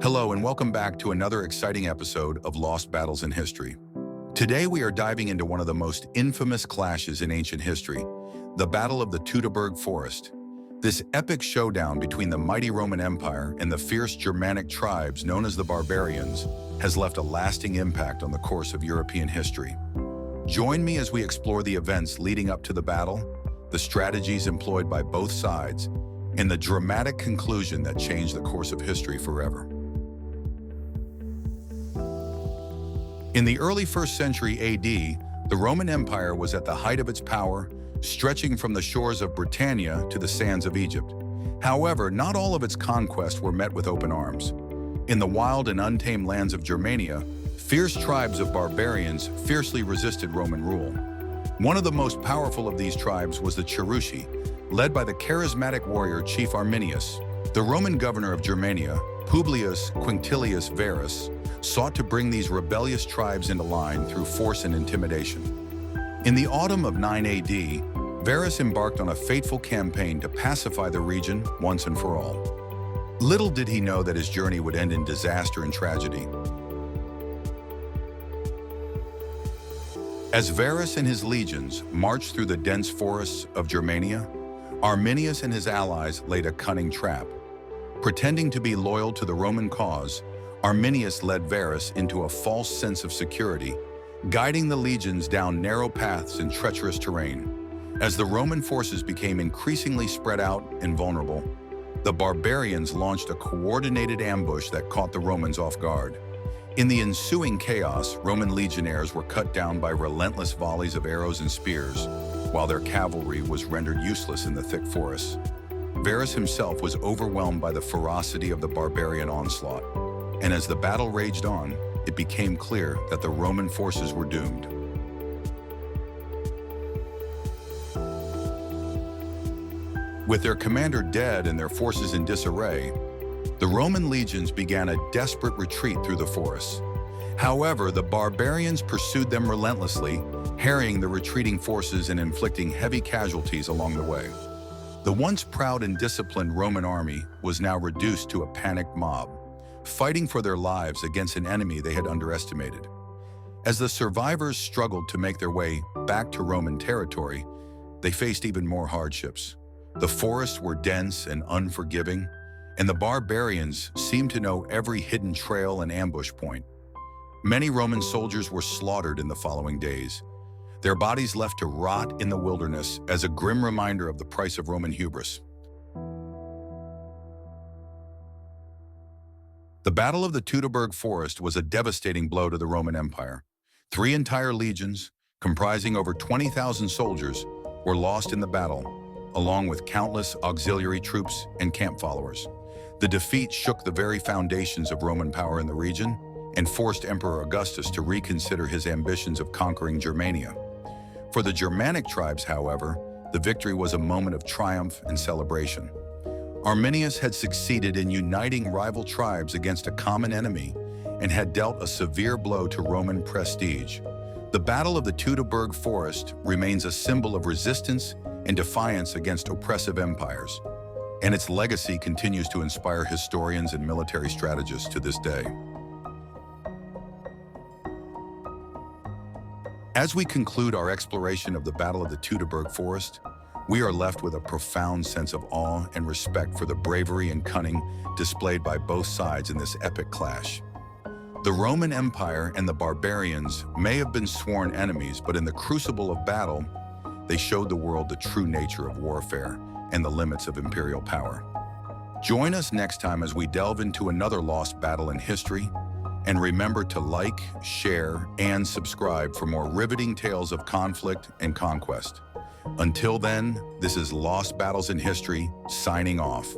Hello and welcome back to another exciting episode of Lost Battles in History. Today we are diving into one of the most infamous clashes in ancient history, the Battle of the Teutoburg Forest. This epic showdown between the mighty Roman Empire and the fierce Germanic tribes known as the Barbarians has left a lasting impact on the course of European history. Join me as we explore the events leading up to the battle, the strategies employed by both sides, and the dramatic conclusion that changed the course of history forever. In the early 1st century AD, the Roman Empire was at the height of its power, stretching from the shores of Britannia to the sands of Egypt. However, not all of its conquests were met with open arms. In the wild and untamed lands of Germania, fierce tribes of barbarians fiercely resisted Roman rule. One of the most powerful of these tribes was the Cherusci, led by the charismatic warrior chief Arminius. The Roman governor of Germania, Publius Quinctilius Varus, sought to bring these rebellious tribes into line through force and intimidation. In the autumn of 9 AD, Varus embarked on a fateful campaign to pacify the region once and for all. Little did he know that his journey would end in disaster and tragedy. As Varus and his legions marched through the dense forests of Germania, Arminius and his allies laid a cunning trap. Pretending to be loyal to the Roman cause, Arminius led Varus into a false sense of security, guiding the legions down narrow paths and treacherous terrain. As the Roman forces became increasingly spread out and vulnerable, the barbarians launched a coordinated ambush that caught the Romans off guard. In the ensuing chaos, Roman legionnaires were cut down by relentless volleys of arrows and spears, while their cavalry was rendered useless in the thick forests. Varus himself was overwhelmed by the ferocity of the barbarian onslaught. And as the battle raged on, it became clear that the Roman forces were doomed. With their commander dead and their forces in disarray, the Roman legions began a desperate retreat through the forests. However, the barbarians pursued them relentlessly, harrying the retreating forces and inflicting heavy casualties along the way. The once proud and disciplined Roman army was now reduced to a panicked mob, fighting for their lives against an enemy they had underestimated. As the survivors struggled to make their way back to Roman territory, they faced even more hardships. The forests were dense and unforgiving, and the barbarians seemed to know every hidden trail and ambush point. Many Roman soldiers were slaughtered in the following days, their bodies left to rot in the wilderness as a grim reminder of the price of Roman hubris. The Battle of the Teutoburg Forest was a devastating blow to the Roman Empire. 3 entire legions, comprising over 20,000 soldiers, were lost in the battle, along with countless auxiliary troops and camp followers. The defeat shook the very foundations of Roman power in the region and forced Emperor Augustus to reconsider his ambitions of conquering Germania. For the Germanic tribes, however, the victory was a moment of triumph and celebration. Arminius had succeeded in uniting rival tribes against a common enemy and had dealt a severe blow to Roman prestige. The Battle of the Teutoburg Forest remains a symbol of resistance and defiance against oppressive empires, and its legacy continues to inspire historians and military strategists to this day. As we conclude our exploration of the Battle of the Teutoburg Forest, we are left with a profound sense of awe and respect for the bravery and cunning displayed by both sides in this epic clash. The Roman Empire and the barbarians may have been sworn enemies, but in the crucible of battle, they showed the world the true nature of warfare and the limits of imperial power. Join us next time as we delve into another lost battle in history, and remember to like, share, and subscribe for more riveting tales of conflict and conquest. Until then, this is Lost Battles in History, signing off.